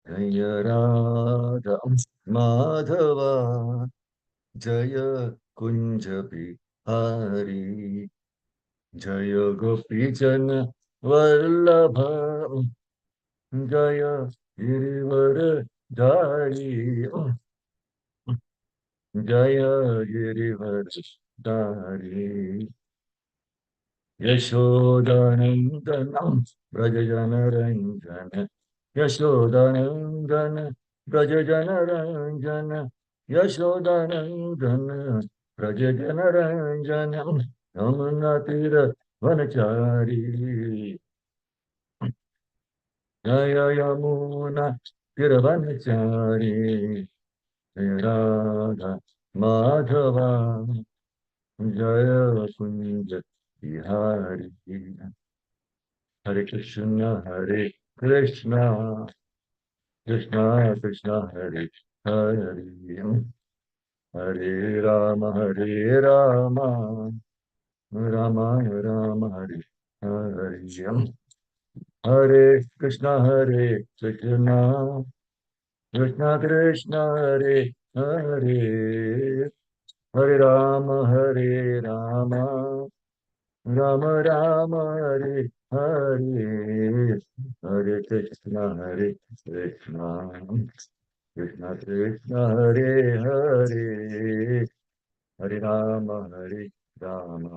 Jaya Radha Madhava Jaya Kunja Bihari Jaya Gopijana Vallabha Jaya Girivara Dari Jaya Girivara Dari Yashodanandana Brajajana Ranjana Yashodanandana Brajajana Ranjana Yashodanandana Brajajana Ranjana Yamunatira Vanachari Jaya Yamuna Tiravanachari Jaya Radha Madhava Jaya Kunja Bihari Hare Krishna, Krishna Krishna, Hare Hare Hare Rama, Rama Rama, Hare Hare Krishna, Krishna Krishna, Hare Hare Hare Rama, Rama Rama Hare Hare Hare Krishna Krishna Krishna Hare Hare Hare Rama Rama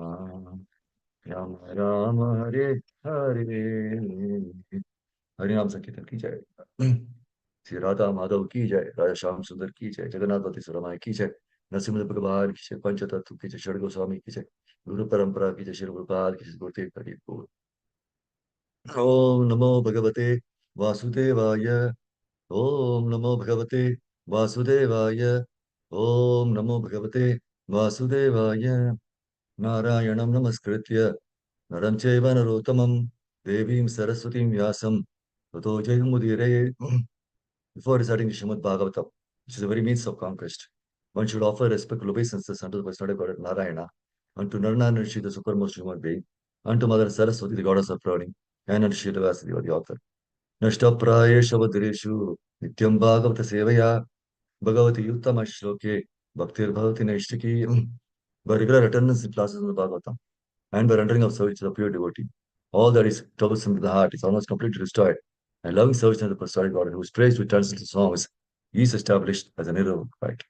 Rama Hare Hare हरिनाम संकीर्तन की जय श्री राधा माधव की जय राजा श्याम सुंदर की जय जगन्नाथपति सुरमाय की जय नरसिंह भगवान की जय पंचतत्व की जय षड गोस्वामी की जय गुरु परंपरा की जय श्री गुरुपाद की जय गुरुदेव हरि ओम नमो भगवते वासुदेवाय ओम नमो भगवते वासुदेवाय ओम नमो भगवते वासुदेवाय नारायणं नमस्कृत्य नरं चैव नरोत्तमं देवीं सरस्वतीं व्यासं ततो जयमुदीरये. Before reciting the Srimad Bhagavatam, which is a very means of conquest, one should offer respectful obeisances unto the personality of God Narayana, unto Narayana Rishi, the supermost human being, unto Mother Saraswati, the goddess of learning, and unto Srila Vyasdev, the author. नष्टप्रायेषु अवधीरेषु नित्यं भागवत सेवया भगवति उत्तम श्लोके bhaktir naishiki. By regular attendance in classes in the Bhagavatam and by rendering of service to the pure devotee, all that is troublesome to the heart is almost completely destroyed, and loving service to the prosperity God, who is praised with turns into songs, is established as an irrevocable right.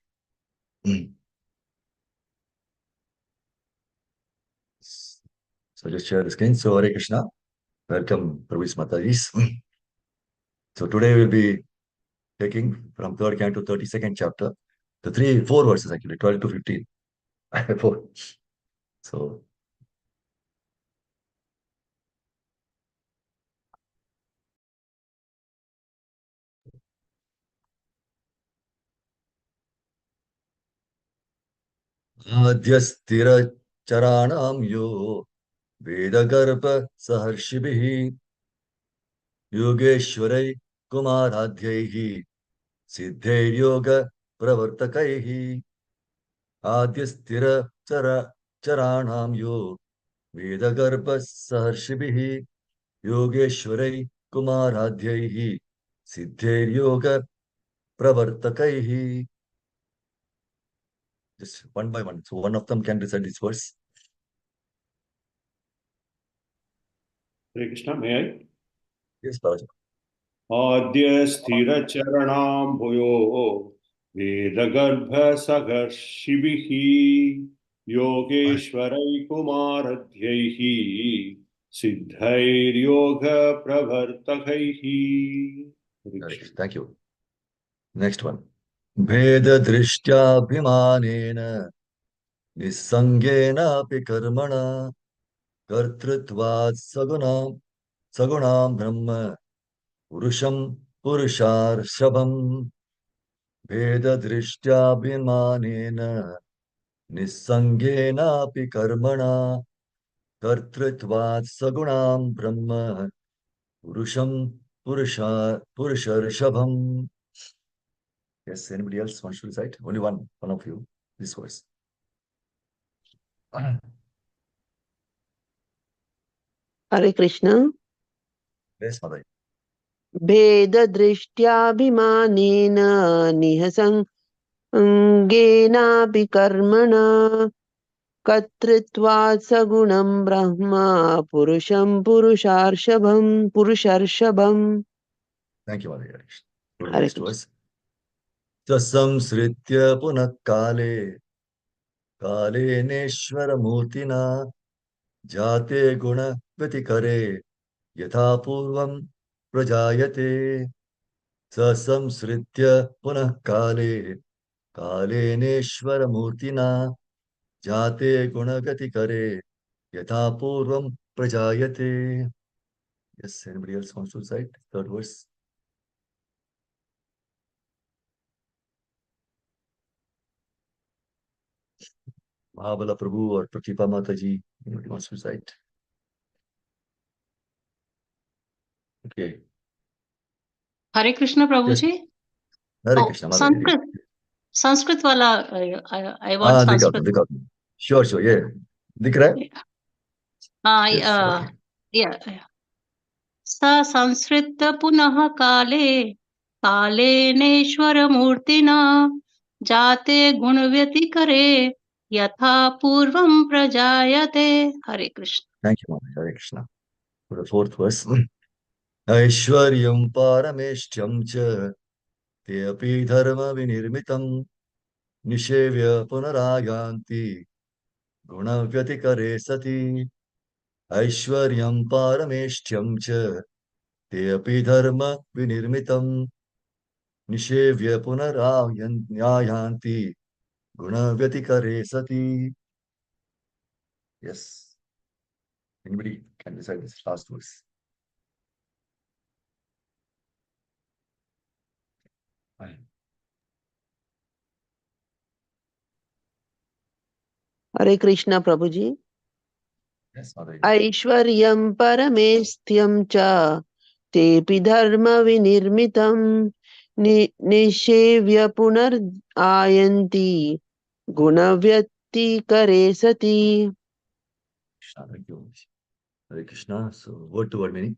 So just share the screen. So Hare Krishna. Welcome, Prabhu's Matajis. So today we'll be taking from third canto to 32nd chapter, the four verses actually, 12 to 15. Four. So Adhyasthira yo Vedagarbha Saharshibihi Yogeshwarai Kumaradhyaihi Siddhai Yoga Pravartakaihi Adhyasthira Charanam yo Vedagarbha Saharshibihi Yogeshwarai Kumaradhyaihi Siddhai Yoga Pravartakaihi. Just one by one. So one of them can recite this verse. Hare Krishna, may I? Yes, Balaji. Adya sthira charanam bhuyo Vedagarbha saharshibihi Yogeshwarai kumaradhyaihi Siddhair yoga pravartakaihi. Hare Krishna. Thank you. Next one. Bheda drishtya bhimanena Nisangena api karmana Kartrutvat sagunam brahma Purusham purushar shabam Bheda drishtya bhimanena Nisangena api karmana Kartrutvat sagunam brahma Purusham purushar shabam. Yes, anybody else wants to recite? Only one of you. This verse. Hare Krishna. Yes, Mother. भेददृष्ट्याभिमानेन निःसङ्गेनापि कर्मणा कर्तृत्वात् सगुणं ब्रह्म पुरुषं पुरुषर्षभम्. Thank you, Madhya. Go to the Hare next Krishna. verse. Tasamsritya punah kale कालेनेश्वरमूर्तिना जाते गुणव्यतिकरे यथा पूर्वं प्रजायते स संसृत्य पुनः काले कालेनेश्वरमूर्तिना जाते गुणव्यतिकरे यथा पूर्वं प्रजायते. Yes, anybody else wants to recite third verse? Mahabala Prabhu or Pratibha Mataji, anybody wants to recite? Okay. Hare Krishna Prabhu Yes, ji. Hare O Krishna Mataji. Sanskrit वाला आई वांट संस्कृत. दिखा दूं. Sure, yeah. दिख रहा है? Yes, okay. स संसृत्य पुनः काले कालेनेश्वरमूर्तिना जाते गुणव्यतिकरे यथा पूर्वं प्रजायते. हरे Krishna. Thank you, Mama. Hare Krishna. For the fourth verse. Aishwaryam parameshtyam cha te api dharma vinirmitam nishevya punarayanti gunavyatikare sati. Aishwaryam parameshtyam cha te api dharma vinirmitam nishevya punarayanti gunavyatikare sati. Yes. Anybody can decide this last verse. Hare Krishna Prabhuji. Yes, Mother. ऐश्वर्यं परमेस्थ्यं च तेऽपि धर्मविनिर्मितं निषेव्य पुनरायन्ति गुणव्यतिकरे सति. Krishna, thank you. Hare Krishna. So, word to word meaning.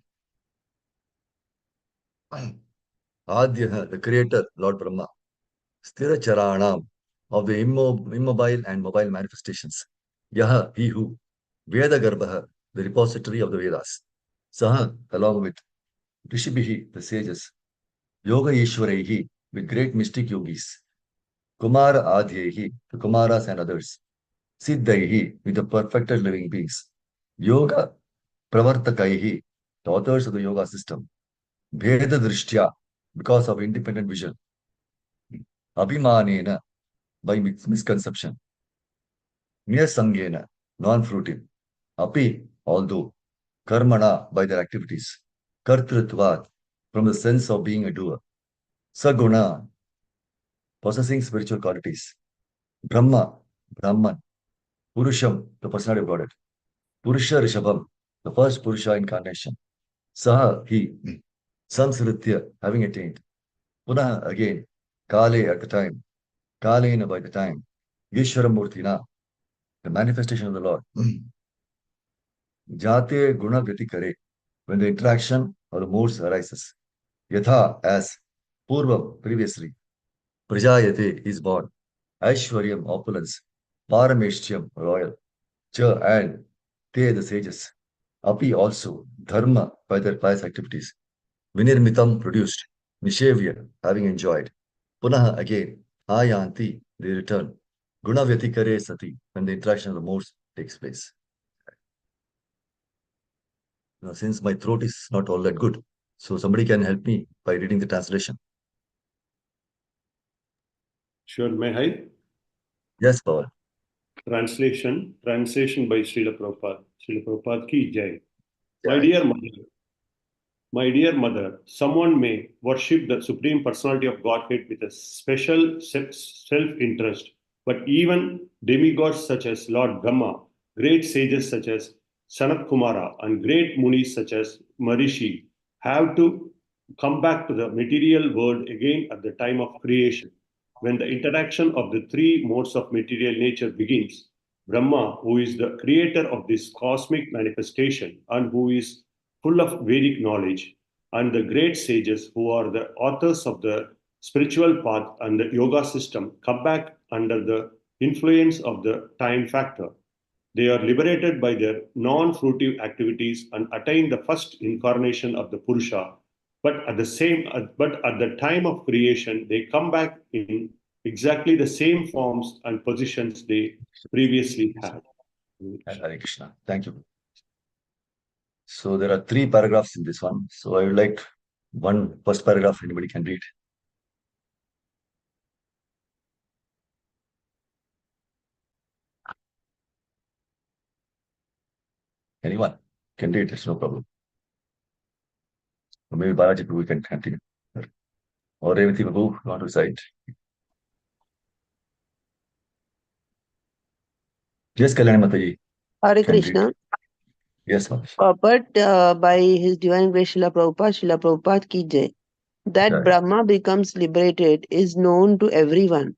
Adya, the creator, Lord Brahma. Sthira Charanam, of the immobile and mobile manifestations. Yaha, he who. Veda Garbha, the repository of the Vedas. Saha, along with Rishibhihi, the sages. Yoga Ishwarehi, with great mystic yogis. Kumara Adhyehi, the Kumaras and others. Siddhaihi, with the perfected living beings. Yoga Pravartakaihi, the authors of the yoga system. Bheda Drishtya, because of independent vision. Abhimanena, by misconception. Niyasangena, non-fruitive. Api, although. Karmana, by their activities. Kartrutvat, from the sense of being a doer. Saguna, possessing spiritual qualities. Brahma, Brahman. Purusham, the personality of Godhead. Purusha Rishabham, the first Purusha incarnation. Saha, he. Samsritya, having attained. Punaha, again. Kale, at the time. Kalena, by the time. Yeshwaramurtina, the manifestation of the Lord. Jate guna gati kare, when the interaction of the modes arises. Yatha, as. Purvam, previously. Prajayate, is born. Aishwaryam, opulence. Parameshtyam, royal. Cha, and. Te, the sages. Api, also. Dharma, by their pious activities. Vinirmitam, produced. Nishevya, having enjoyed. Punaha, again. Ayanti, they return. Guna vyatikare sati, when the interaction of the modes takes place. Now, since my throat is not all that good, so somebody can help me by reading the translation. Sure, may I? Yes, Paul. Translation by Srila Prabhupada. Srila Prabhupada ki jai. Jai. My dear mother, someone may worship the Supreme Personality of Godhead with a special self-interest, but even demigods such as Lord Brahma, great sages such as Sanat Kumara, and great munis such as Marishi have to come back to the material world again at the time of creation. When the interaction of the three modes of material nature begins, Brahma, who is the creator of this cosmic manifestation and who is full of Vedic knowledge, and the great sages who are the authors of the spiritual path and the yoga system come back under the influence of the time factor. They are liberated by their non-fruitive activities and attain the first incarnation of the Purusha. But at the time of creation, they come back in exactly the same forms and positions they previously had. Hare Krishna. Thank you. So there are 3 paragraphs in this one. So I would like one first paragraph, anybody can read. Anyone can read, it's no problem. Or maybe Balaji Prabhu can continue. Or Revati Prabhu, you want to recite? Yes, Kalyani Mataji. Hare Can read. Krishna. Yes, Mataji. But by His Divine Grace Srila Prabhupada ki jai, that Yeah. Brahma becomes liberated is known to everyone,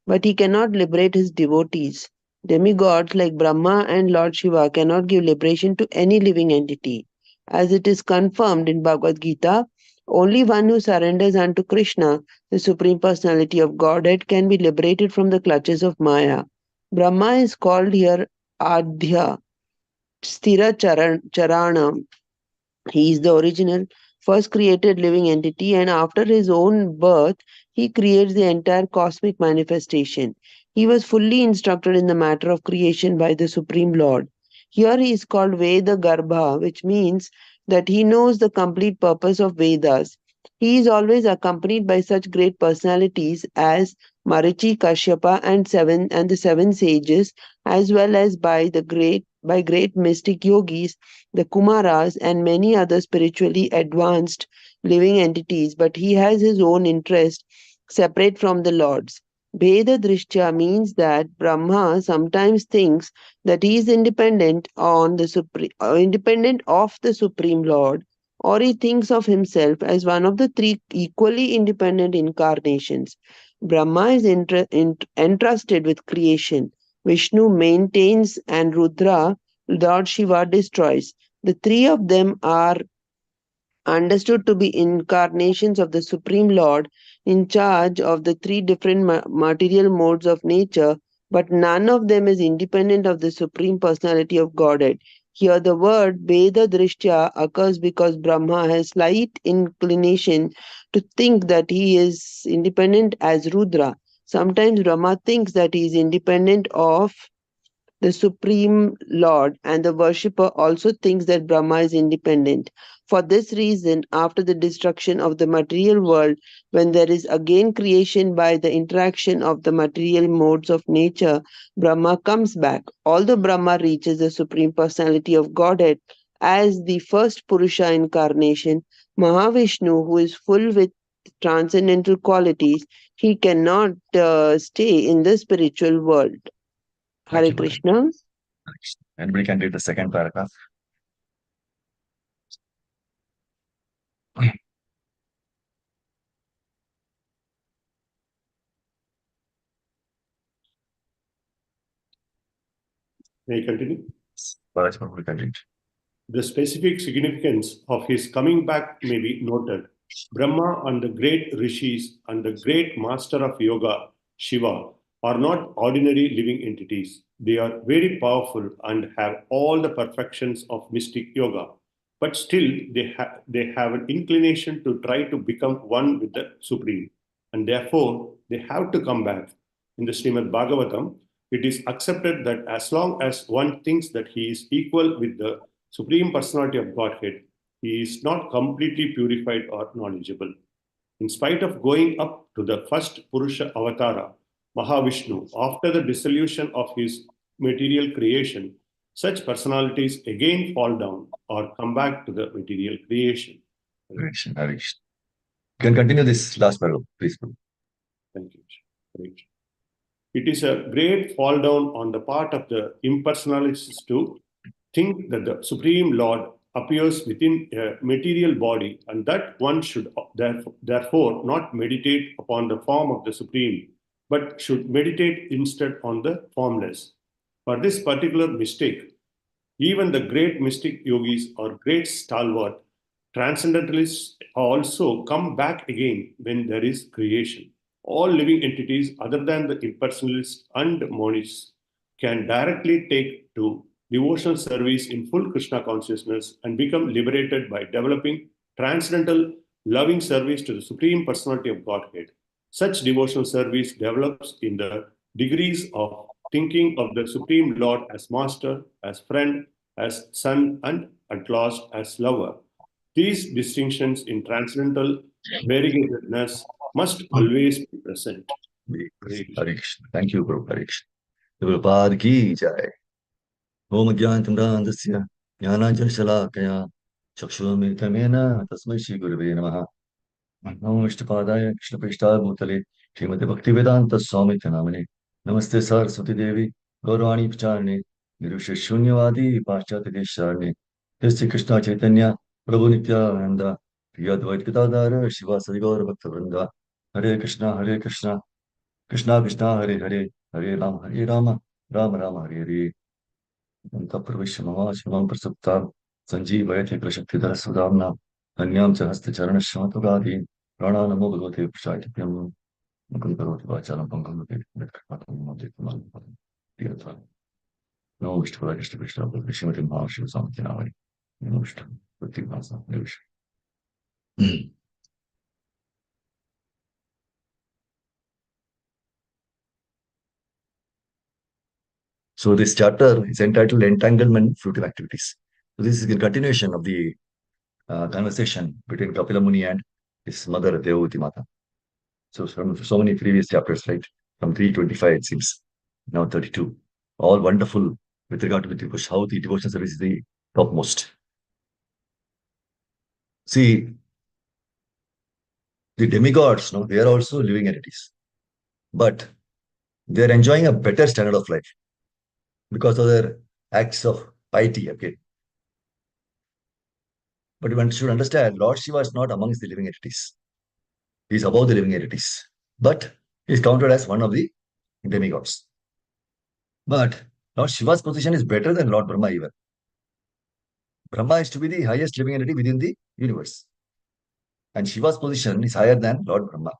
but he cannot liberate his devotees. Demigods like Brahma and Lord Shiva cannot give liberation to any living entity. As it is confirmed in Bhagavad Gita, only one who surrenders unto Krishna, the Supreme Personality of Godhead, can be liberated from the clutches of Maya. Brahma is called here Adhya, Sthira Charana. He is the original, first created living entity, and after his own birth, he creates the entire cosmic manifestation. He was fully instructed in the matter of creation by the Supreme Lord. Here he is called Veda Garbha, which means that he knows the complete purpose of Vedas. He is always accompanied by such great personalities as Marichi, Kashyapa, and the 7 sages, as well as by great mystic yogis, the Kumaras, and many other spiritually advanced living entities, but he has his own interest separate from the Lord's. Bheda Drishtya means that Brahma sometimes thinks that he is independent of the Supreme Lord, or he thinks of himself as one of the 3 equally independent incarnations. Brahma is entrusted with creation. Vishnu maintains, and Rudra, Lord Shiva, destroys. The 3 of them are understood to be incarnations of the Supreme Lord in charge of the 3 different material modes of nature, but none of them is independent of the Supreme Personality of Godhead. Here the word Veda Drishtya occurs because Brahma has slight inclination to think that he is independent as Rudra. Sometimes Brahma thinks that he is independent of the Supreme Lord, and the worshipper also thinks that Brahma is independent. For this reason, after the destruction of the material world, when there is again creation by the interaction of the material modes of nature, Brahma comes back. Although Brahma reaches the Supreme Personality of Godhead as the first Purusha incarnation, Mahavishnu, who is full with transcendental qualities, he cannot stay in the spiritual world. Thank Hare you, Mataji. Krishna. Hare Krishna. Anybody can read the second paragraph. May I continue? Balaji Prabhu can read. The specific significance of his coming back may be noted. Brahma and the great rishis and the great master of yoga, Shiva, are not ordinary living entities. They are very powerful and have all the perfections of mystic yoga. But still, they have an inclination to try to become one with the Supreme. And therefore, they have to come back. In the Srimad Bhagavatam, it is accepted that as long as one thinks that he is equal with the Supreme Personality of Godhead, he is not completely purified or knowledgeable. In spite of going up to the first Purusha Avatara, Mahavishnu, after the dissolution of his material creation, such personalities again fall down or come back to the material creation. Hare Krishna. Hare Krishna. You can continue this last paragraph, please. Prabhu. Thank you. Great. It is a great fall down on the part of the impersonalists to think that the Supreme Lord appears within a material body and that one should therefore not meditate upon the form of the Supreme, but should meditate instead on the formless. For this particular mistake, even the great mystic yogis or great stalwart Transcendentalists also come back again when there is creation. All living entities other than the impersonalists and monists can directly take to devotional service in full Krishna consciousness and become liberated by developing transcendental loving service to the Supreme Personality of Godhead. Such devotional service develops in the degrees of thinking of the Supreme Lord as Master, as Friend, as Son, and at last as Lover. These distinctions in transcendental variegatedness must always be present. Hare Krishna. Thank you, Guru. Hare Krishna. Prabhupada ki jai. Om Jnantamrandasya Jnananjanashalakaya Chakshuramitamena Tasmai Shri Gurave Namaha. Namo Vishnupadaya Krishna Prishta Bhutale Srimati Bhaktivedanta Swami Namane. Namaste Saraswati Devi Gaurvani Pacharne Nirusha Shunyavadi Paschati Desharne Sri Krishna Chaitanya Prabhu Nityananda Priya Dvait Gadadhara Shiva Sadi Gaura Bhakta Vrinda. Hare Krishna Krishna Krishna Hare Hare Hare Rama Rama Rama Hare Hare. Antapravishya prasupta sanjeevayate prashaktiधर सुदाम्ना अन्यां च हस्तचरणश्रमतुगादीन् प्राणानमो भगवते प्रसादिभ्यं मुकुं करोति वाचालं पङ्गुं नमो विष्णुपदाय कृष्णपृष्ठाय श्रीमती महाशिव स्वामिनारायण नमो Vishnu प्रतिभासा So this chapter is entitled Entanglement Fruitive Activities. So this is a continuation of the conversation between Kapila Muni and his mother Devavati Mata. So from so many previous chapters, right? From 325 it seems, now 32. All wonderful with regard to the devotion, how the devotional service is the topmost. See, the demigods, no, they are also living entities. But they are enjoying a better standard of life because of their acts of piety, okay? But one should understand, Lord Shiva is not amongst the living entities. He is above the living entities. But he is counted as one of the demigods. But Lord Shiva's position is better than Lord Brahma even. Brahma is to be the highest living entity within the universe. And Shiva's position is higher than Lord Brahma.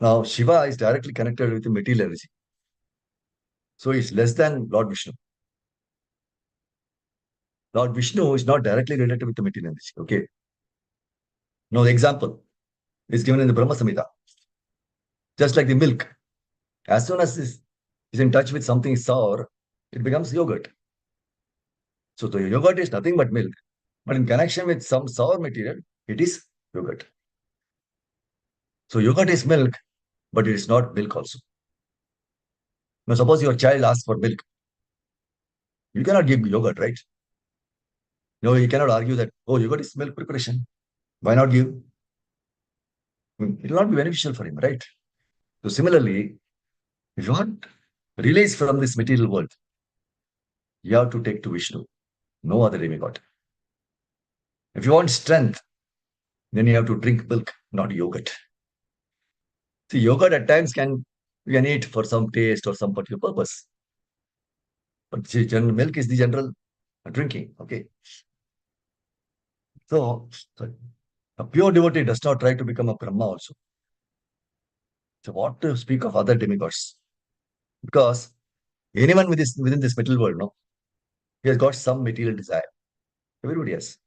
Now, Shiva is directly connected with the material energy. So he's less than Lord Vishnu. Lord Vishnu is not directly related with the material energy. Okay. Now, the example is given in the Brahma Samhita. Just like the milk. As soon as it is in touch with something sour, it becomes yogurt. So the yogurt is nothing but milk. But in connection with some sour material, it is yogurt. So yogurt is milk, but it is not milk also. Now suppose your child asks for milk. You cannot give yogurt, right? No, you cannot argue that, oh, yogurt is milk preparation. Why not give? It will not be beneficial for him, right? So similarly, if you want release from this material world, you have to take to Vishnu, no other demigod. If you want strength, then you have to drink milk, not yogurt. See, yogurt at times you can eat for some taste or some particular purpose. But general milk is the general drinking, okay? So a pure devotee does not try to become a Brahma also. So what to speak of other demigods? Because anyone within this material world, no, he has got some material desire. Everybody has.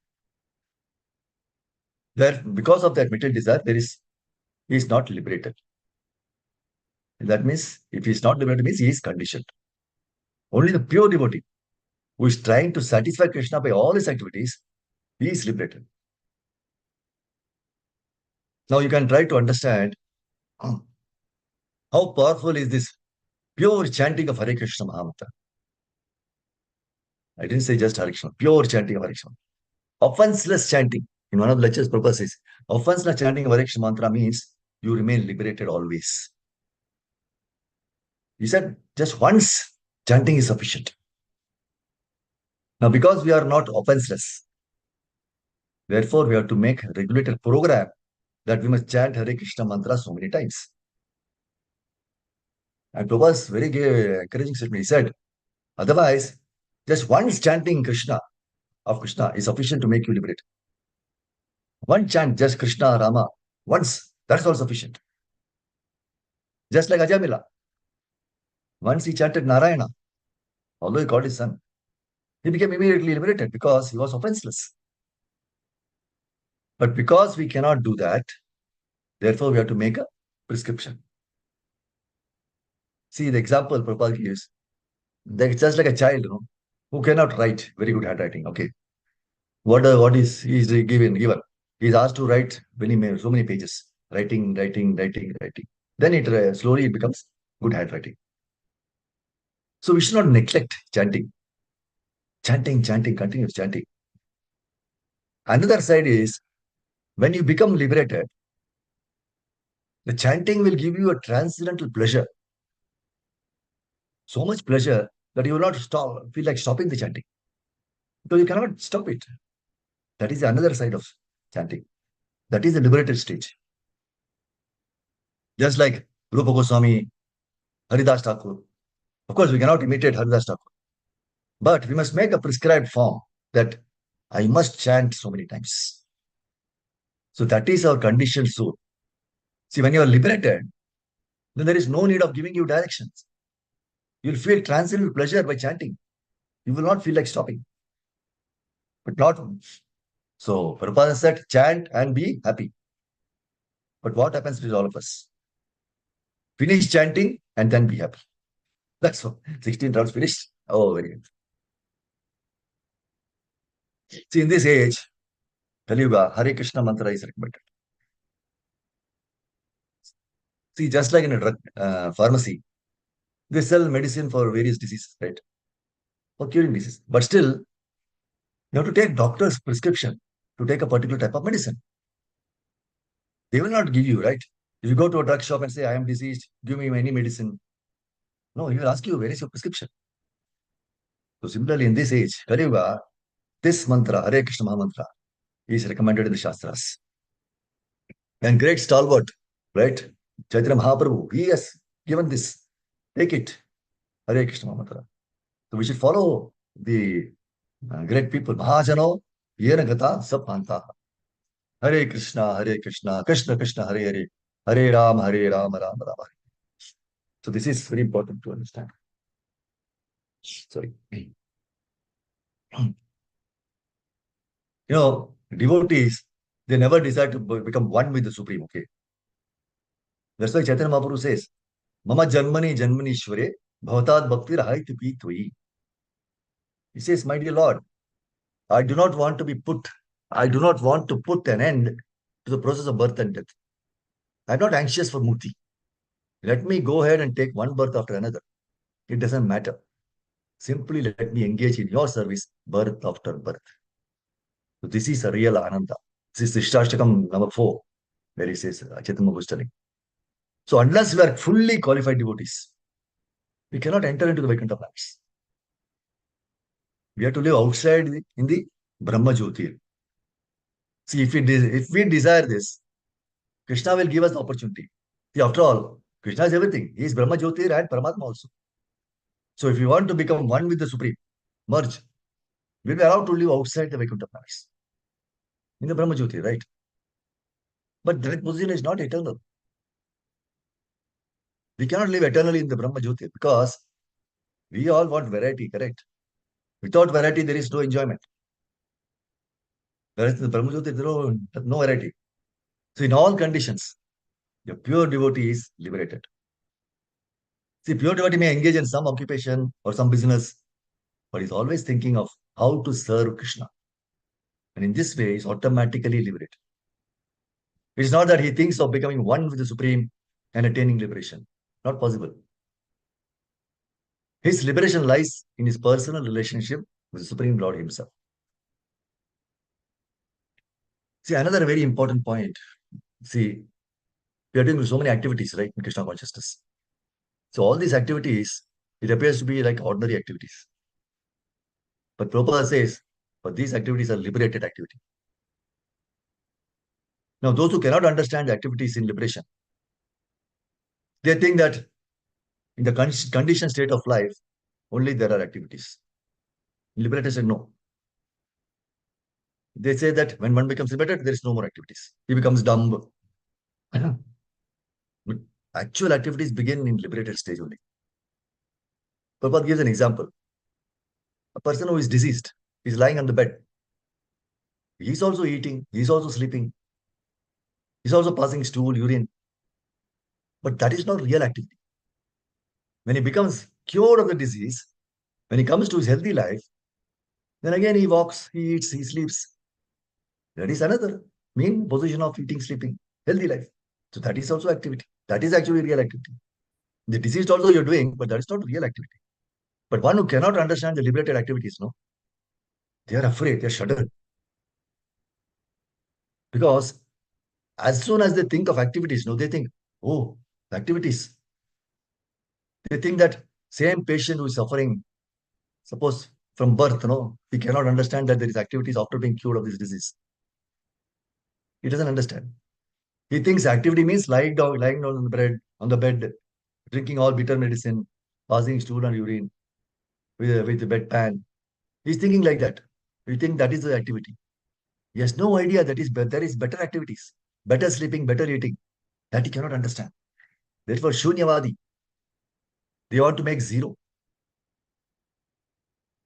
Because of that material desire, he is not liberated. And that means if he is not liberated, means he is conditioned. Only the pure devotee who is trying to satisfy Krishna by all his activities, he is liberated. Now you can try to understand how powerful is this pure chanting of Hare Krishna Mahamantra. I didn't say just Hare Krishna, pure chanting of Hare Krishna. Offenseless chanting. In one of the lectures, Prabhupada says, offenseless chanting of Hare Krishna mantra means you remain liberated always. He said, just once chanting is sufficient. Now, because we are not offenseless, therefore we have to make a regulated program that we must chant Hare Krishna mantra so many times. And Prabhupada's very encouraging statement. He said, otherwise, just once chanting Krishna of Krishna is sufficient to make you liberate. One chant, just Krishna, Rama, once, that's all sufficient. Just like Ajamila. Once he chanted Narayana, although he called his son, he became immediately liberated because he was offenseless. But because we cannot do that, therefore we have to make a prescription. See the example Prabhupada gives. It's just like a child, who cannot write very good handwriting. Okay. What is he's given? He's asked to write so many pages. Writing. Then slowly it becomes good handwriting. So we should not neglect chanting. Chanting, continuous chanting. Another side is when you become liberated, the chanting will give you a transcendental pleasure. So much pleasure that you will not feel like stopping the chanting. Because you cannot stop it. That is another side of chanting. That is the liberated stage. Just like Rupa Goswami, Haridas Thakur. Of course, we cannot imitate Haridas Thakur. But we must make a prescribed form that I must chant so many times. So that is our conditioned soul. See, when you are liberated, then there is no need of giving you directions. You'll feel transcendental pleasure by chanting. You will not feel like stopping. But not. So Prabhupada said, chant and be happy. But what happens with all of us? Finish chanting and then be happy. That's all. 16 rounds finished. Oh, very good. See, in this age, Kaliyuga, Hare Krishna mantra is recommended. See, just like in a drug pharmacy, they sell medicine for various diseases, right? For curing disease. But still, you have to take doctor's prescription to take a particular type of medicine. They will not give you, right? If you go to a drug shop and say, I am diseased, give me any medicine. No, he will ask you, where is your prescription? So similarly, in this age, Kaliyuga, this mantra, Hare Krishna Mahamantra, is recommended in the Shastras. And great stalwart, right? Chaitanya Mahaprabhu, he has given this. Take it. Hare Krishna Mahamantra. So we should follow the great people. Mahajano, Yena Gata, Sab Panta. Hare Krishna, Krishna Krishna, Hare Hare, Hare Ram, Ram Ram. So this is very important to understand. Sorry. Devotees, they never decide to become one with the Supreme, okay? That's why Chaitanya Mahaprabhu says, Mama Janmani Janmanishware, Bhavatad Bhakti Rahait Pi Tvai. He says, my dear Lord, I do not want to put an end to the process of birth and death. I'm not anxious for mukti. Let me go ahead and take one birth after another. It doesn't matter. Simply let me engage in your service, birth after birth. So this is a real Ananda. This is Sishtastakam number 4, where he says, Chaitanya was telling. So unless we are fully qualified devotees, we cannot enter into the Vaikuntha planets. We have to live outside in the Brahma Jyotir. See, if we desire this, Krishna will give us the opportunity. See, after all, Krishna is everything. He is Brahma Jyotir and Paramatma also. So if you want to become one with the Supreme, merge, we'll be allowed to live outside the Vaikuntha planets. In the Brahma Jyotir, right? But that position is not eternal. We cannot live eternally in the Brahma Jyotir because we all want variety, correct? Without variety, there is no enjoyment. Whereas in the Brahma Jyotir, there is no variety. So in all conditions, the pure devotee is liberated. See, pure devotee may engage in some occupation or some business, but he's always thinking of how to serve Krishna. And in this way, he's automatically liberated. It's not that he thinks of becoming one with the Supreme and attaining liberation. Not possible. His liberation lies in his personal relationship with the Supreme Lord himself. See, another very important point. See, we are doing so many activities, right, in Krishna consciousness. So all these activities, it appears to be like ordinary activities. But Prabhupada says, but these activities are liberated activity. Now, those who cannot understand the activities in liberation, they think that in the conditioned state of life, only there are activities. Liberator said, no. They say that when one becomes liberated, there is no more activities. He becomes dumb. But actual activities begin in liberated stage only. Prabhupada gives an example. A person who is deceased is lying on the bed. He's also eating, he's also sleeping, he's also passing stool, urine. But that is not real activity. When he becomes cured of the disease, when he comes to his healthy life, then again he walks, he eats, he sleeps. That is another mean position of eating, sleeping, healthy life. So that is also activity. That is actually real activity. The deceased also you're doing, but that is not real activity. But one who cannot understand the liberated activities, no, they are afraid, they are shuddered. Because as soon as they think of activities, no, they think, oh, activities. They think that same patient who is suffering, suppose from birth, no, he cannot understand that there is activities after being cured of this disease. He doesn't understand. He thinks activity means lying down on the bed, drinking all bitter medicine, passing stool and urine with a bedpan. He's thinking like that. We think that is the activity. He has no idea that there is better activities, better sleeping, better eating. That he cannot understand. Therefore, Shunyavadi, they want to make zero.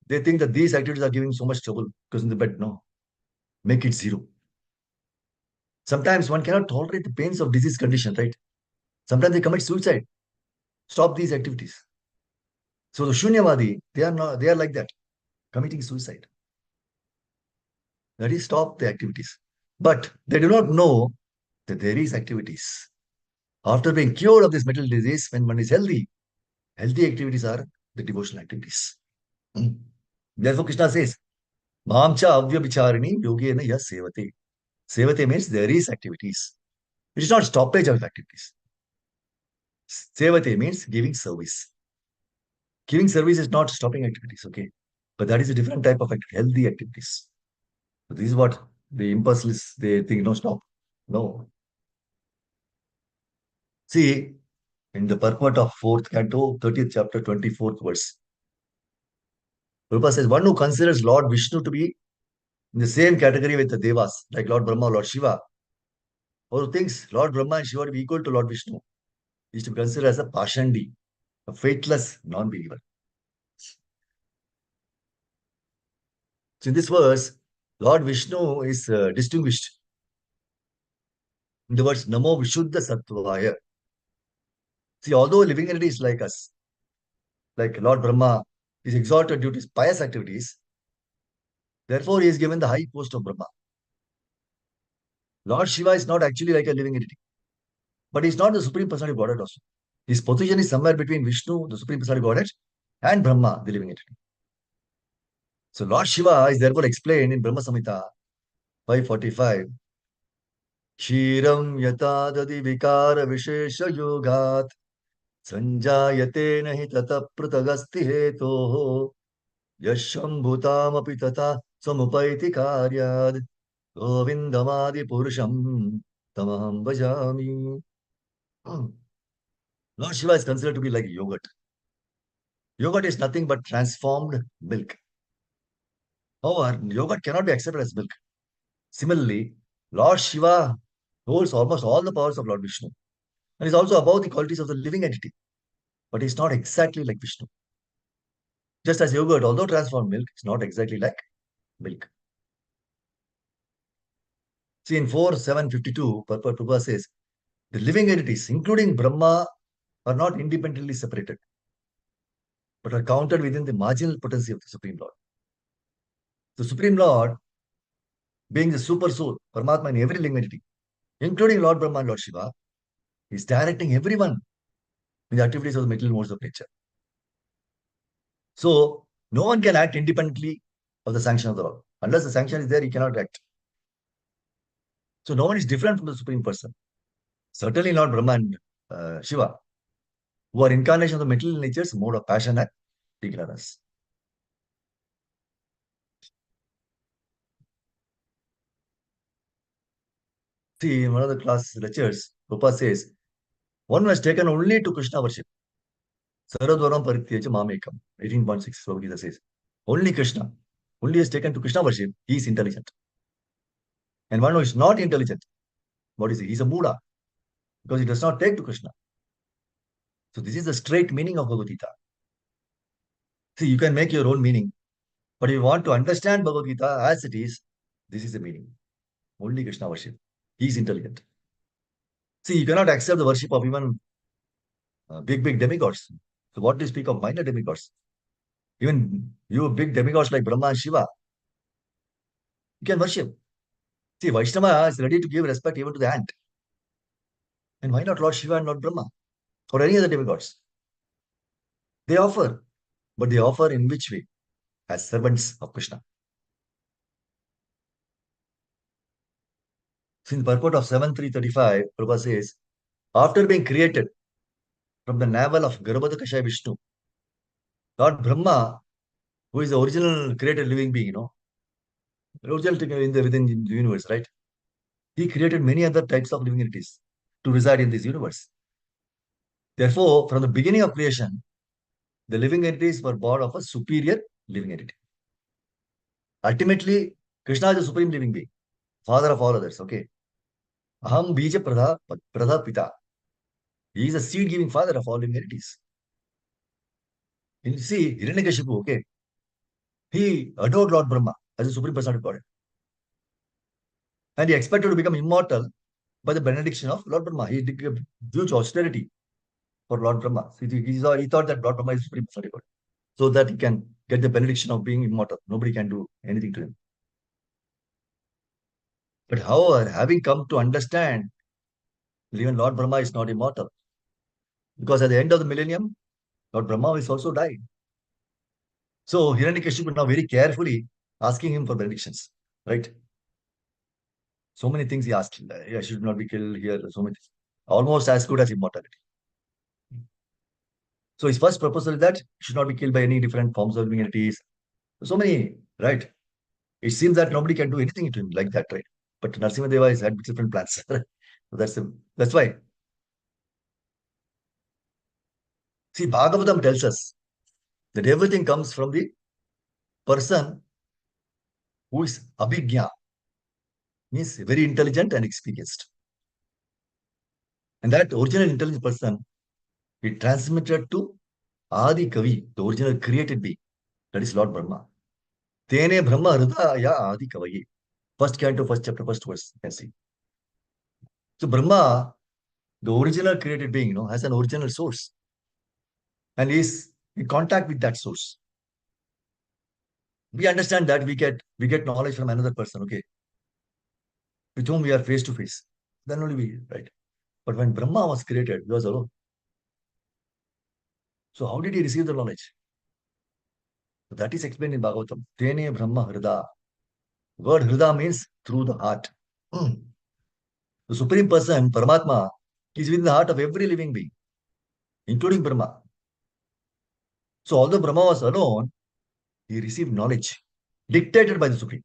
They think that these activities are giving so much trouble because in the bed, no, make it zero. Sometimes one cannot tolerate the pains of disease condition, right? Sometimes they commit suicide. Stop these activities. So the Shunyavadi, they are like that, committing suicide. That is stop the activities. But they do not know that there is activities. After being cured of this mental disease, when one is healthy activities are the devotional activities. Hmm. Therefore, Krishna says, Mamcha avya vicharini yogena ya sevate. Sevate means there is activities. It is not stoppage of activities. Sevate means giving service. Giving service is not stopping activities, okay? But that is a different type of activity, healthy activities. So this is what the impulses, they think, no, stop. No. See, in the purport of 4th canto, 30th chapter, 24th verse, Prabhupada says, one who considers Lord Vishnu to be in the same category with the Devas, like Lord Brahma, Lord Shiva, or who thinks Lord Brahma and Shiva to be equal to Lord Vishnu, is to be considered as a Pashandi, a faithless non-believer. So in this verse, Lord Vishnu is distinguished in the words Namo Vishuddha Sattvaya. See, although living entities like us, like Lord Brahma, is exalted due to his pious activities, therefore he is given the high post of Brahma. Lord Shiva is not actually like a living entity, but he's not the Supreme Personality of Godhead also. His position is somewhere between Vishnu, the Supreme Personality of Godhead, and Brahma, the living entity. So Lord Shiva is therefore explained in Brahma Samhita 545. Kshiram yata dadi vikara vishesha yogat sanjayate nahi tata pratagasti heto yasham bhutam api tata samupaiti karyad govindamadi purusham tamaham bhajami. Lord Shiva is considered to be like yogurt. Yogurt is nothing but transformed milk. However, yogurt cannot be accepted as milk. Similarly, Lord Shiva holds almost all the powers of Lord Vishnu and is also above the qualities of the living entity, but is not exactly like Vishnu. Just as yogurt, although transformed milk, is not exactly like milk. See, in 4.752, Prabhupada says, the living entities, including Brahma, are not independently separated, but are counted within the marginal potency of the Supreme Lord. The Supreme Lord, being the super soul, Paramatma in every living entity, including Lord Brahma and Lord Shiva, is directing everyone in the activities of the material modes of nature. So, no one can act independently of the sanction of the Lord. Unless the sanction is there, he cannot act. So, no one is different from the Supreme Person. Certainly not Brahma and Shiva, who are incarnation of the material nature's mode of passion and ignorance. See, in one of the class lectures, Prabhupada says, one was taken only to Krishna worship. Saradvaram Parityaja Mamekam, 18.6, Bhagavad Gita says. Only Krishna. Only is taken to Krishna worship, he is intelligent. And one who is not intelligent, what is he? He's a Buddha, because he does not take to Krishna. So this is the straight meaning of Bhagavad Gita. See, you can make your own meaning, but if you want to understand Bhagavad Gita as it is, this is the meaning. Only Krishna worship. He is intelligent. See, you cannot accept the worship of even big demigods. So what do you speak of minor demigods? Even you big demigods like Brahma and Shiva, you can worship. See, Vaishnava is ready to give respect even to the ant. And why not Lord Shiva and Lord Brahma? Or any other demigods? They offer. But they offer in which way? As servants of Krishna. So in the purport of 7335, Prabhupada says, after being created from the navel of Garbhodakasha Vishnu, Lord Brahma, who is the original created living being, original thing within the universe, right? He created many other types of living entities to reside in this universe. Therefore, from the beginning of creation, the living entities were born of a superior living entity. Ultimately, Krishna is the supreme living being, father of all others. Okay. Aham bija pradha pita. He is a seed-giving father of all living entities. You see, Hiranyakashipu, okay, he adored Lord Brahma as a supreme personality of God. And he expected to become immortal by the benediction of Lord Brahma. He did huge austerity for Lord Brahma. So he thought that Lord Brahma is supreme personality of God, so that he can get the benediction of being immortal. Nobody can do anything to him. But however, having come to understand, even Lord Brahma is not immortal. Because at the end of the millennium, Lord Brahma is also died. So Hiranyakashipu now very carefully asking him for benedictions, right? So many things he asked. I should not be killed here. So many things. Almost as good as immortality. So his first proposal is that he should not be killed by any different forms of living entities. So many, right? It seems that nobody can do anything to him like that, right? But Narasimha has had different plans. So that's why. See, Bhagavatam tells us that everything comes from the person who is abhigya, means very intelligent and experienced. And that original intelligent person, he transmitted to Adi Kavi, the original created being, that is Lord Brahma. Tene Brahma Hridaya Adi Kavayi. First canto, first chapter, first verse, you can see. So Brahma, the original created being, has an original source and is in contact with that source. We understand that we get knowledge from another person, okay, with whom we are face to face. Then only we, right? But when Brahma was created, he was alone. So how did he receive the knowledge? So that is explained in Bhagavatam. Tene Brahma Hrida. Word Hrida means through the heart. The Supreme Person, Paramatma, is within the heart of every living being, including Brahma. So although Brahma was alone, he received knowledge dictated by the Supreme.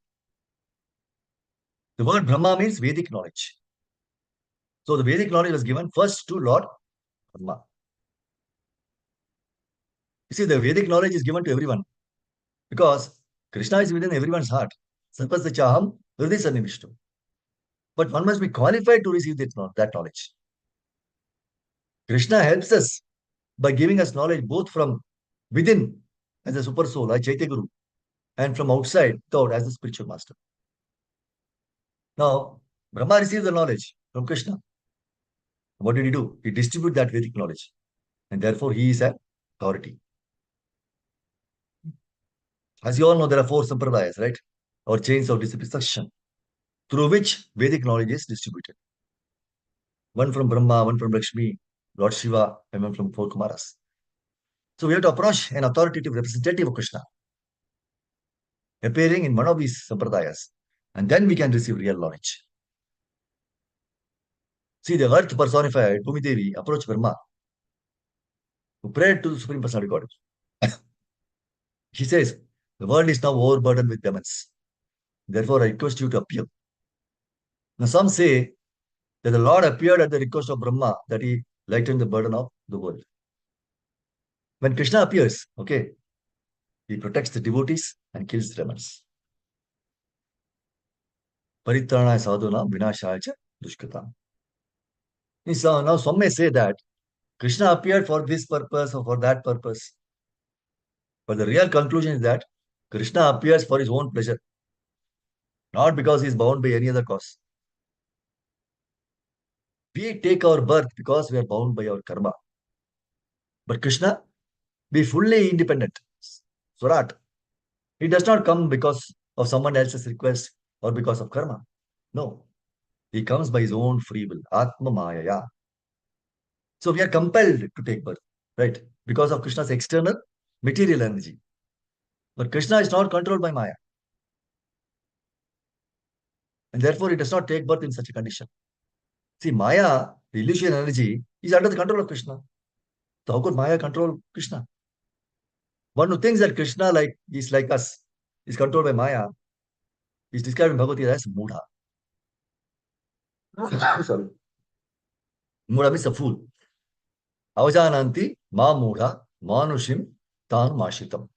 The word Brahma means Vedic knowledge. So the Vedic knowledge was given first to Lord Brahma. You see, the Vedic knowledge is given to everyone because Krishna is within everyone's heart. Sarpasachaham Hriday Sannivishtu. But one must be qualified to receive that knowledge. Krishna helps us by giving us knowledge both from within as a super soul, a Chaitya Guru, and from outside, God as the spiritual master. Now, Brahma received the knowledge from Krishna. What did he do? He distributed that Vedic knowledge. And therefore, he is an authority. As you all know, there are 4 sampradayas, right? Or chains of discipline succession, through which Vedic knowledge is distributed. One from Brahma, one from Lakshmi, Lord Shiva, and one from 4 Kumaras. So we have to approach an authoritative representative of Krishna, appearing in one of these sampradayas, and then we can receive real knowledge. See, the earth personified, Bhumi Devi, approached Brahma, who prayed to the Supreme Personality God. She says, the world is now overburdened with demons. Therefore, I request you to appear. Now, some say that the Lord appeared at the request of Brahma, that he lightened the burden of the world. When Krishna appears, okay, he protects the devotees and kills the demons. Paritrana sadhuna vinashaya cha dushkritam. So now some may say that Krishna appeared for this purpose or for that purpose. But the real conclusion is that Krishna appears for his own pleasure, not because he is bound by any other cause. We take our birth because we are bound by our karma. But Krishna, be fully independent. Swarat. He does not come because of someone else's request or because of karma. No. He comes by his own free will. Atma Mayaya. So we are compelled to take birth, right? Because of Krishna's external material energy. But Krishna is not controlled by Maya. And therefore, he does not take birth in such a condition. See, Maya, the illusion energy, is under the control of Krishna. So how could Maya control Krishna? One who thinks that Krishna is like us, is controlled by Maya, is described in Bhagavad Gita as Mudha. Sorry. Mudha means a fool. Avajananti ma Mudha manushim tan mashitam.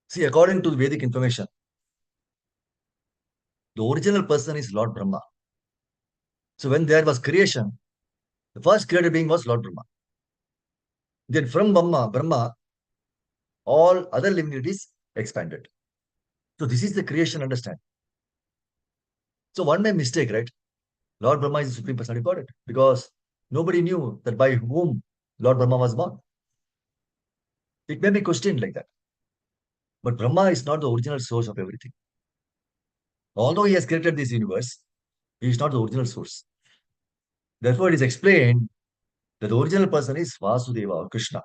See, according to the Vedic information, the original person is Lord Brahma. So when there was creation, the first created being was Lord Brahma. Then from Brahma, all other living entities expanded. So this is the creation understand. So one may mistake, right? Lord Brahma is the Supreme Personality of Godhead because nobody knew that by whom Lord Brahma was born. It may be questioned like that. But Brahma is not the original source of everything. Although he has created this universe, he is not the original source. Therefore, it is explained that the original person is Vasudeva or Krishna.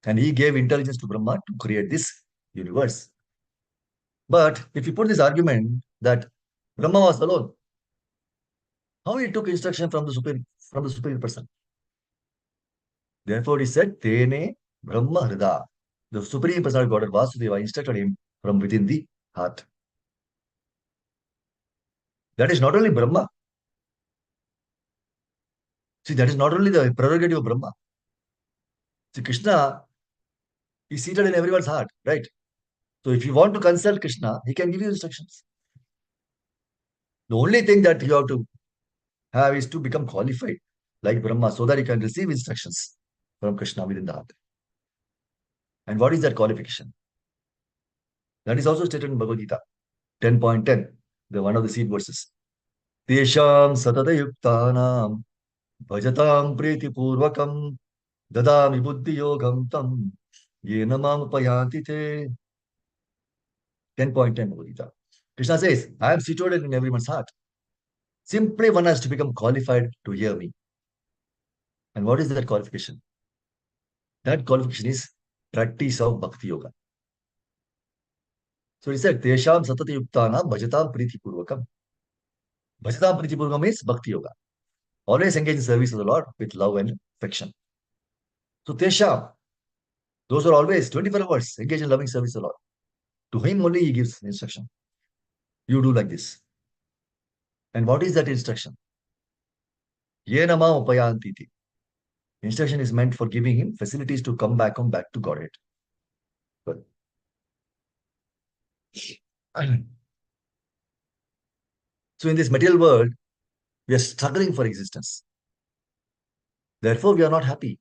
And he gave intelligence to Brahma to create this universe. But if you put this argument that Brahma was alone, how he took instruction from the superior person? Therefore, he said, Tene Brahma Hrida. The Supreme Personality God Vasudeva instructed him from within the heart. That is not only Brahma. See, that is not only the prerogative of Brahma. See, Krishna is seated in everyone's heart, right? So if you want to consult Krishna, he can give you instructions. The only thing that you have to have is to become qualified like Brahma so that you can receive instructions from Krishna within the heart. And what is that qualification? That is also stated in Bhagavad Gita 10.10, the one of the seed verses. Tesham satata yuktanam bhajatam priti purvakam dadami buddhi yogam tam yena mam upayanti te. 10.10 Bhagavad Gita. Krishna says, I am situated in everyone's heart. Simply one has to become qualified to hear me. And what is that qualification? That qualification is practice of Bhakti Yoga. So he said, Tesham satata yuktana bhajatam priti purvakam. Bhajatam priti purvakam means Bhakti Yoga. Always engage in service of the Lord with love and affection. So Tesham, those are always 24 hours engaged in loving service of the Lord. To him only he gives instruction. You do like this. And what is that instruction? Yena ma upayanti ti. Instruction is meant for giving him facilities to come back to Godhead. Good. So in this material world, we are struggling for existence. Therefore, we are not happy.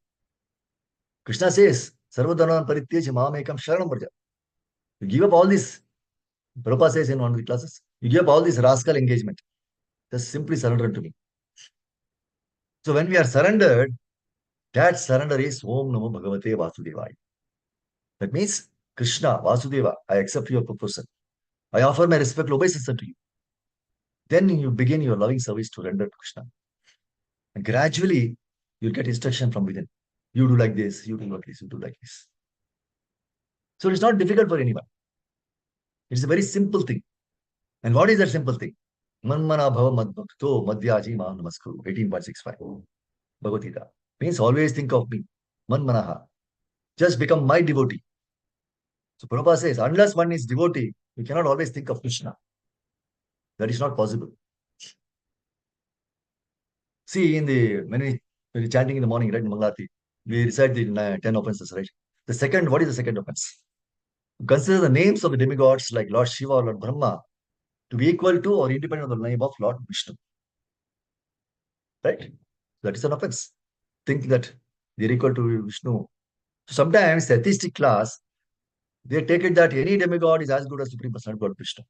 Krishna says, Sarvadhanan parityaj mamekam sharanam praja. You give up all this. Prabhupada says in one of the classes, you give up all this rascal engagement. Just simply surrender to me. So when we are surrendered, that surrender is Om Namo Bhagavate Vasudevaya. That means, Krishna, Vasudeva, I accept your proposal. I offer my respectful obeisance to you. Then you begin your loving service to render to Krishna. And gradually, you'll get instruction from within. You do like this, you do like this, you do like this. So it's not difficult for anyone. It's a very simple thing. And what is that simple thing? Manmana bhava madbhakto madhyaji ma namaskuru. 18.65. Bhagavad Gita. Means always think of me. Manmanaha. Just become my devotee. So Prabhupada says, unless one is devotee, you cannot always think of Krishna. That is not possible. See, when you're chanting in the morning, right, in Mangalati, we recite the 10 offenses, right? What is the second offense? consider the names of the demigods like Lord Shiva or Lord Brahma to be equal to or independent of the name of Lord Vishnu. Right? That is an offense. Think that they're equal to Vishnu. So sometimes the atheistic class, they take it that any demigod is as good as Supreme Personality God Vishnu.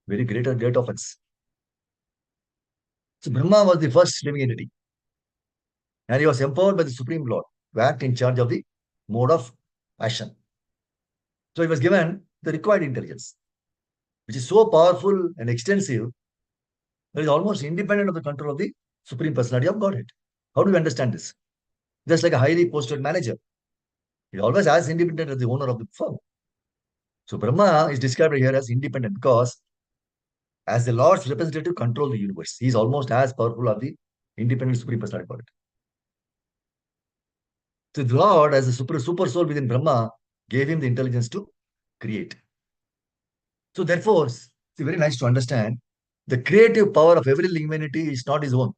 Very great offense. So Brahma was the first living entity. And he was empowered by the Supreme Lord to act in charge of the mode of action. So he was given the required intelligence, which is so powerful and extensive that it is almost independent of the control of the Supreme Personality of Godhead. How do we understand this? Just like a highly posted manager, he is always as independent as the owner of the firm. So Brahma is described here as independent because as the Lord's representative control the universe. He is almost as powerful as the independent Supreme Personality of Godhead. So the Lord, as the super soul within Brahma, gave him the intelligence to create. So therefore, it's very nice to understand the creative power of every humanity is not his own.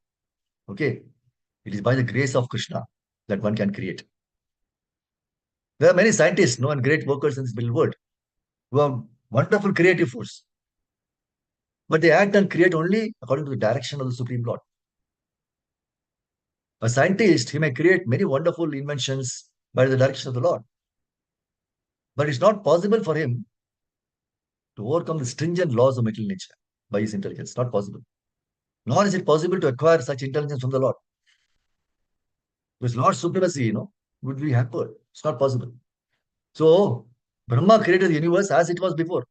Okay. It is by the grace of Krishna that one can create. There are many scientists, and great workers in this middle world who have wonderful creative force. But they act and create only according to the direction of the Supreme Lord. A scientist, he may create many wonderful inventions by the direction of the Lord. But it's not possible for him to overcome the stringent laws of material nature by his intelligence. Not possible. Nor is it possible to acquire such intelligence from the Lord. Because Lord's supremacy, would be hampered. It's not possible. So, Brahma created the universe as it was before.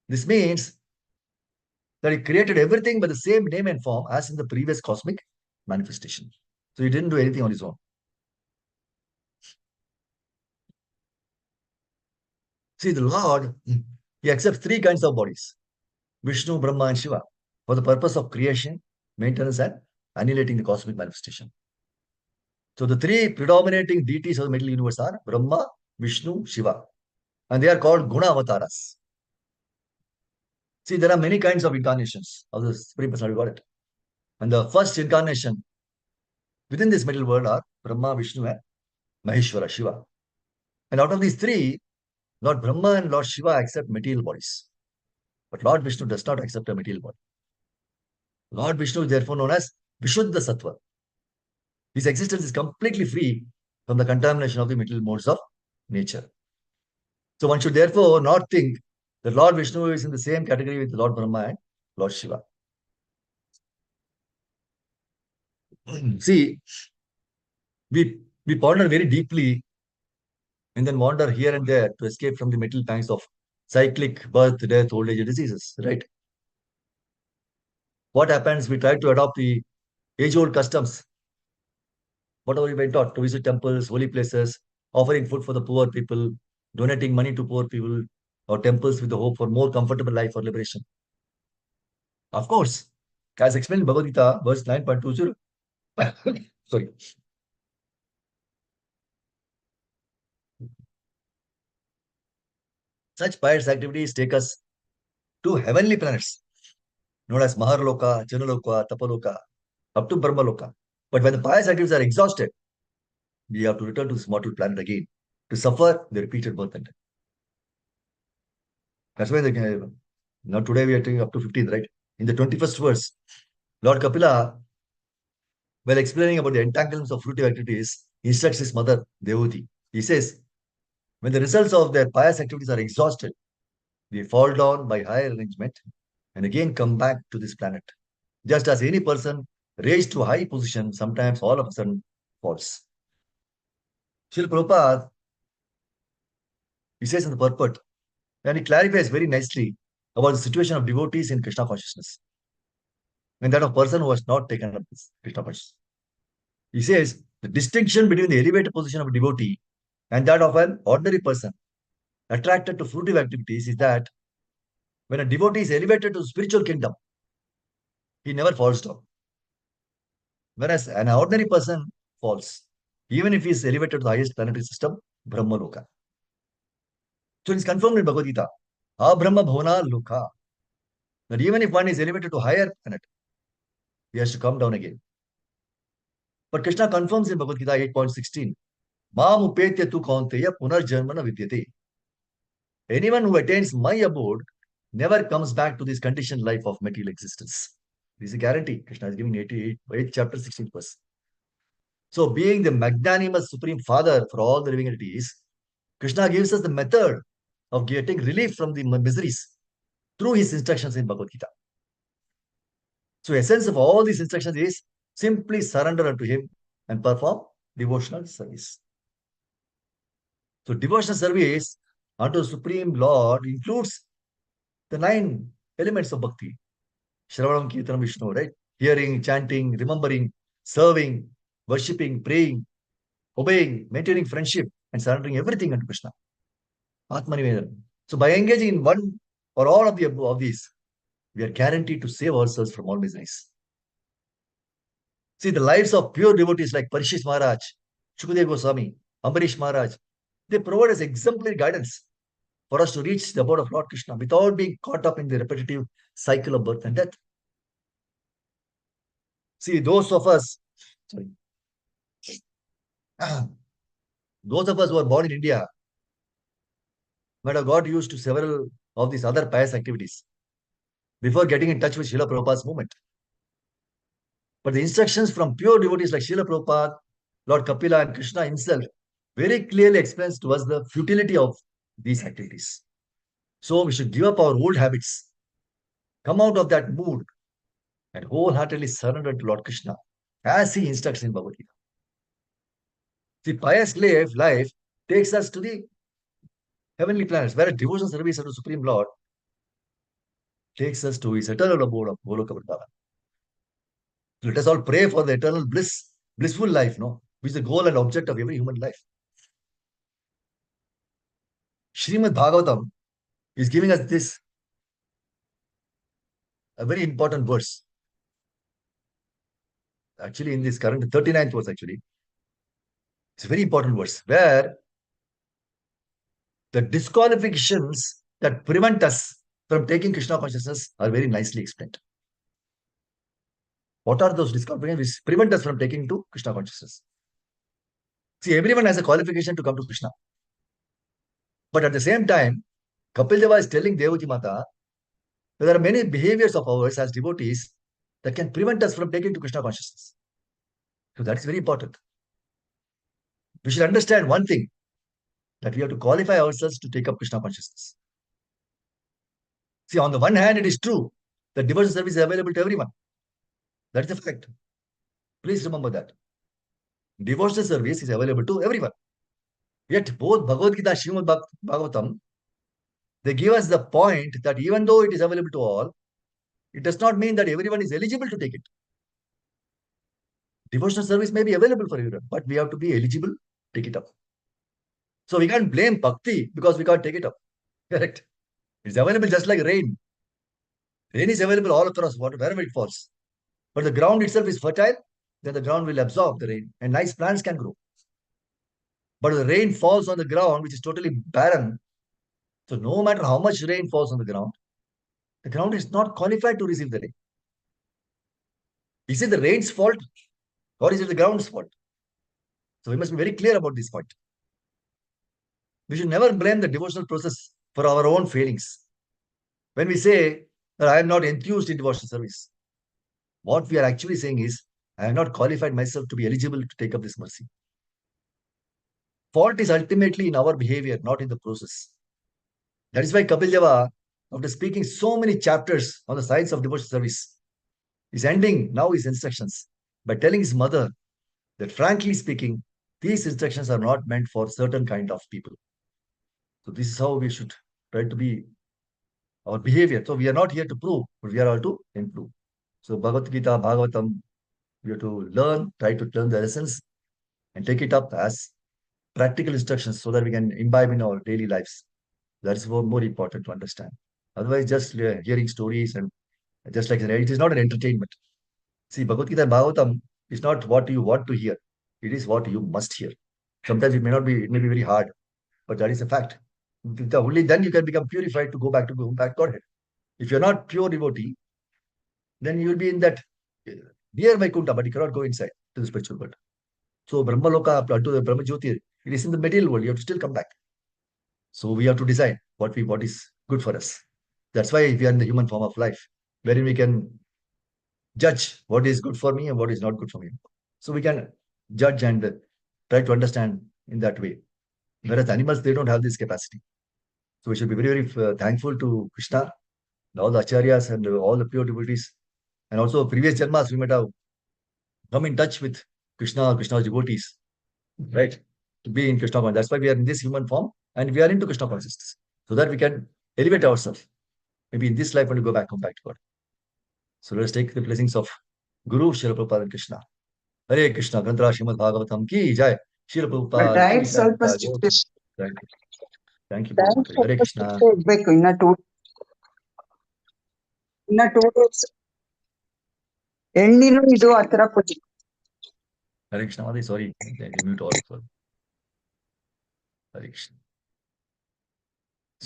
This means that he created everything by the same name and form as in the previous cosmic manifestation. So, he didn't do anything on his own. See, the Lord, he accepts three kinds of bodies: Vishnu, Brahma, and Shiva, for the purpose of creation, maintenance, and annihilating the cosmic manifestation. So the three predominating deities of the middle universe are Brahma, Vishnu, Shiva. And they are called Guna Avataras. See, there are many kinds of incarnations of the Supreme Personality of Godhead. And the first incarnation within this middle world are Brahma, Vishnu, and Maheshwara, Shiva. And out of these three, Lord Brahma and Lord Shiva accept material bodies. But Lord Vishnu does not accept a material body. Lord Vishnu is therefore known as Vishuddha Sattva. His existence is completely free from the contamination of the material modes of nature. So one should therefore not think that Lord Vishnu is in the same category with Lord Brahma and Lord Shiva. See, we ponder very deeply and then wander here and there to escape from the material pangs of cyclic birth, death, old age, diseases, right? What happens? We try to adopt the age-old customs, whatever we've been taught, to visit temples, holy places, offering food for the poor people, donating money to poor people, or temples with the hope for more comfortable life or liberation. Of course, as explained in Bhagavad Gita, verse 9.20, sorry. Such pious activities take us to heavenly planets, known as Maharloka, Janaloka, Tapaloka, up to Brahmaloka. But when the pious activities are exhausted, we have to return to this mortal planet again to suffer the repeated birth and death. That's why now today we are taking up to 15th, right? In the 21st verse, Lord Kapila, while explaining about the entanglements of fruitive activities, instructs his mother, Devoti. He says, when the results of their pious activities are exhausted, they fall down by higher arrangement and again come back to this planet. Just as any person raised to a high position, sometimes all of a sudden falls. Srila Prabhupada, he says in the purport, and he clarifies very nicely about the situation of devotees in Krishna consciousness and that of person who has not taken up this Krishna consciousness. He says the distinction between the elevated position of a devotee and that of an ordinary person attracted to fruitive activities is that when a devotee is elevated to the spiritual kingdom, he never falls down. Whereas an ordinary person falls, even if he is elevated to the highest planetary system, Brahma Loka. So it is confirmed in Bhagavad Gita, Brahma Bhavana Loka, that even if one is elevated to higher planet, he has to come down again. But Krishna confirms in Bhagavad Gita 8.16, Mam upetya tu kaunteya punarjanmana vidyate. Anyone who attains my abode never comes back to this conditioned life of material existence. This is a guarantee. Krishna is giving 8th chapter, 16th verse. So, being the magnanimous Supreme Father for all the living entities, Krishna gives us the method of getting relief from the miseries through his instructions in Bhagavad Gita. So, essence of all these instructions is simply surrender unto him and perform devotional service. So, devotional service unto Supreme Lord includes the 9 elements of bhakti. Shravanam, Kirtanam, Vishnu, right? Hearing, chanting, remembering, serving, worshipping, praying, obeying, maintaining friendship, and surrendering everything unto Krishna. Atmanivedana. So by engaging in one or all of these, we are guaranteed to save ourselves from all miseries. See, the lives of pure devotees like Parishit Maharaj, Shukadeva Goswami, Ambarish Maharaj, they provide us exemplary guidance for us to reach the abode of Lord Krishna without being caught up in the repetitive cycle of birth and death. See, those of us who are born in India might have got used to several of these other pious activities before getting in touch with Srila Prabhupada's movement. But the instructions from pure devotees like Srila Prabhupada, Lord Kapila, and Krishna himself very clearly explains to us the futility of these activities. So we should give up our old habits, come out of that mood, and wholeheartedly surrender to Lord Krishna as he instructs in Bhagavad Gita. The pious life takes us to the heavenly planets, whereas devotional service unto Supreme Lord takes us to his eternal abode of Goloka Vrindavan. Let us all pray for the eternal blissful life, no? Which is the goal and object of every human life. Srimad Bhagavatam is giving us this a very important verse. Actually, in this current 39th verse, actually, it's a very important verse where the disqualifications that prevent us from taking Krishna consciousness are very nicely explained. What are those disqualifications which prevent us from taking to Krishna consciousness? See, everyone has a qualification to come to Krishna. But at the same time, Kapil Deva is telling Devaki Mata that there are many behaviors of ours as devotees that can prevent us from taking to Krishna consciousness. So that is very important. We should understand one thing, that we have to qualify ourselves to take up Krishna consciousness. See, on the one hand, it is true that devotional service is available to everyone. That is a fact. Please remember that. Devotional service is available to everyone. Yet both Bhagavad Gita and Srimad Bhagavatam, they give us the point that even though it is available to all, it does not mean that everyone is eligible to take it. Devotional service may be available for everyone, but we have to be eligible to take it up. So we can't blame bhakti because we can't take it up. Correct. It's available just like rain. Rain is available all across water, wherever it falls. But the ground itself is fertile, then the ground will absorb the rain and nice plants can grow. But the rain falls on the ground, which is totally barren. So no matter how much rain falls on the ground is not qualified to receive the rain. Is it the rain's fault or is it the ground's fault? So we must be very clear about this point. We should never blame the devotional process for our own failings. When we say that I am not enthused in devotional service, what we are actually saying is, I have not qualified myself to be eligible to take up this mercy. Fault is ultimately in our behavior, not in the process. That is why Kapil Deva, after speaking so many chapters on the science of devotional service, is ending now his instructions by telling his mother that frankly speaking, these instructions are not meant for certain kind of people. So this is how we should try to be our behavior. So we are not here to prove, but we are all to improve. So Bhagavad Gita, Bhagavatam, we have to learn, try to learn the lessons and take it up as practical instructions so that we can imbibe in our daily lives. That is more important to understand. Otherwise, just hearing stories and just like it is not an entertainment. See, Bhagavad Gita and Bhagavatam is not what you want to hear. It is what you must hear. Sometimes it may be very hard, but that is a fact. Only then you can become purified to go back to Godhead. If you're not pure devotee, then you will be in that near Vaikuntha, but you cannot go inside to the spiritual world. So Brahma Loka, to the Brahma Jyoti, it is in the material world. You have to still come back. So we have to decide what is good for us. That's why we are in the human form of life, wherein we can judge what is good for me and what is not good for me. So we can judge and try to understand in that way. Whereas animals, they don't have this capacity. So we should be very, very thankful to Krishna, all the acharyas and all the pure devotees. And also previous janmas, we might have come in touch with Krishna, Krishna's devotees, right? To be in Krishna consciousness. That's why we are in this human form and we are into Krishna consciousness. So that we can elevate ourselves. Maybe in this life when we go back, come back to God. So let us take the blessings of Guru, Srila Prabhupada and Krishna. Hare Krishna, Granthra Srimad Bhagavatam ki jai. Srila Prabhupada ki jai. Thank you. Thank you, Prabhupada. Hare Krishna. ಇನ್ನ 2 days ಎಣ್ಣಿನೂ ಇದು ಆ ತರ Hare Krishna, Mother, sorry. I mute all. Hare Krishna.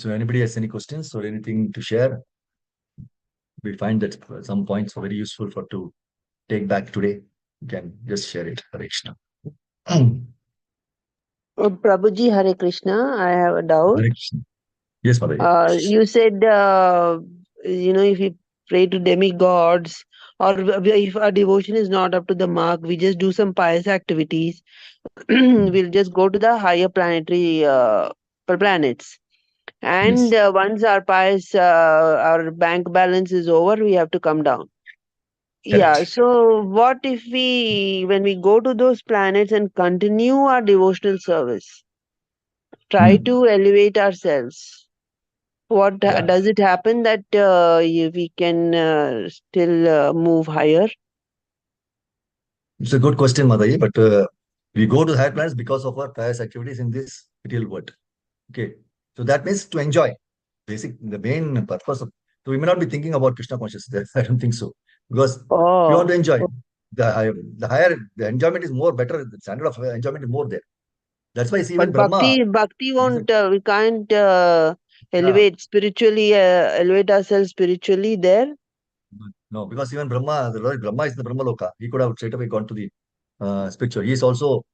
So anybody has any questions or anything to share? We find that some points are very useful for to take back today. You can just share it. Hare Krishna. Prabhuji, Hare Krishna, I have a doubt. Hare Krishna. Yes, Mother. You said, if we pray to demigods, or if our devotion is not up to the mark, we just do some pious activities. We'll just go to the higher planetary planets. And Yes. once our pious, our bank balance is over, we have to come down. Yeah. Correct. So what if when we go to those planets and continue our devotional service, try to elevate ourselves? What Yeah. does it happen that we can still move higher? It's a good question, Madayi, but we go to higher planets because of our pious activities in this material world. Okay. So that means to enjoy. The main purpose of, so we may not be thinking about Krishna consciousness. I don't think so. Because we want to enjoy. The enjoyment is more better, the standard of enjoyment is more there. That's why even But Brahma. bhakti won't, we can't elevate spiritually, elevate ourselves spiritually there. No, because even Brahma, the Lord Brahma is the Brahma Loka. He could have straight away gone to the spiritual. He is also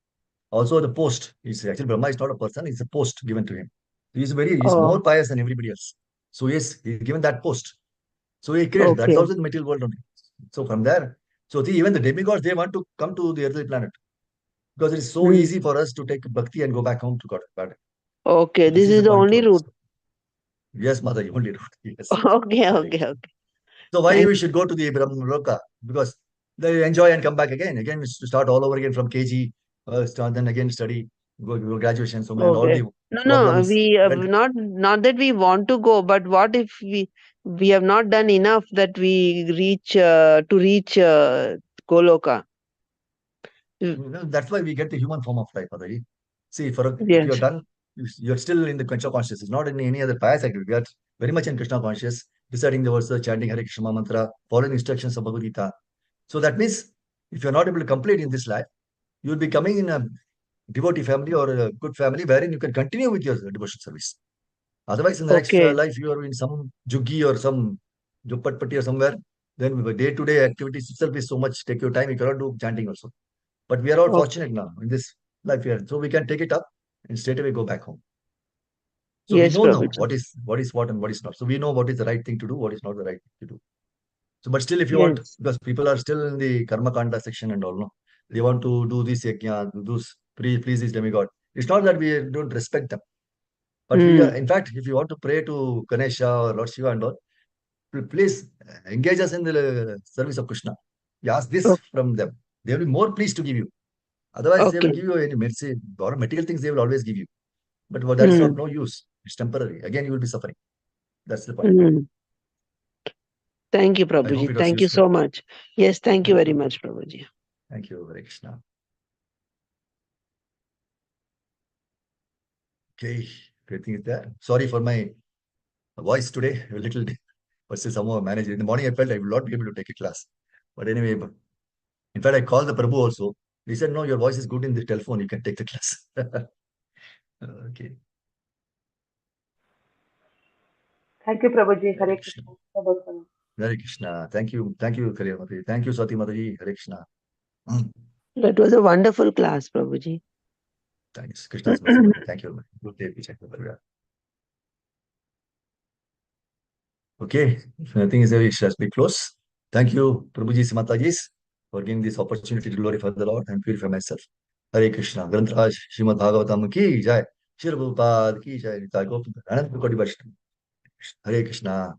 the post. He's actually Brahma is not a person, it's a post given to him. He's more pious than everybody else. So he's given that post. So he creates, that's also the material world only. So from there, so even the demigods, they want to come to the earthly planet. Because it is so easy for us to take bhakti and go back home to God. Okay, This this is is the the point only to route. Yes, Mother, you only route. Yes. Okay. So why we should go to the Brahma Loka? Because they enjoy and come back again. Again, to start all over again from KG, start then again study, go graduation, so and all Okay. the No, problems. we have not that we want to go, but what if we have not done enough that we reach Goloka? That's why we get the human form of life, Mother. See, if you're Yes. done, you're still in the Krishna consciousness, not in any other pious activity. We are very much in Krishna conscious, reciting the verses, chanting Hare Krishna mantra, following instructions of Bhagavad Gita. So that means if you're not able to complete in this life, you will be coming in a devotee family or a good family wherein you can continue with your devotion service. Otherwise, in the next Okay. life, you are in some juggi or some jupatpatti or somewhere, then day-to-day activities itself is so much, take your time, you cannot do chanting also. But we are all fortunate now in this life here. So we can take it up and straight away go back home. So we Yes, know now Prabhuji. what is what and what is not. So we know what is the right thing to do, what is not the right thing to do. So, but still, if you want, Yes. because people are still in the karma kanda section and all, no, they want to do this yajna, do this, please this demigod. It's not that we don't respect them, but we are, in fact, if you want to pray to Ganesha or Lord Shiva and all, please engage us in the service of Krishna. You ask this from them. They will be more pleased to give you. Otherwise, they will Okay. give you any mercy or material things they will always give you. But that is of no use. It's temporary. Again, you will be suffering. That's the point. Thank you, I hope Prabhuji. it was Thank you useful. so much. Yes, thank you very much, Prabhuji. Thank you, Hare Krishna. Okay, great thing is there. Sorry for my voice today, a little, but still somehow managed. In the morning, I felt I will not be able to take a class. But anyway, in fact, I called the Prabhu also. He said, no, your voice is good in the telephone. You can take the class. Okay. Thank you, Prabhuji. Hare Hare Krishna. Krishna. Hare Krishna. Thank you, Kariya Mataji. Thank you, Swati Mataji. Hare Krishna. That was a wonderful class, Prabhuji. Thanks. Krishna's mercy, Mataji. Thank you very much. Good day, Vijay. Okay, nothing is we shall be close. Thank you, Prabhuji Mataji, for giving this opportunity to glorify the Lord and purify myself. Hare Krishna. Grantraj Srimad Bhagavatam ki jai. Shri Prabhupada ki jai. Nitai Gopal. Anand Koti Vaishnava. Hare Krishna.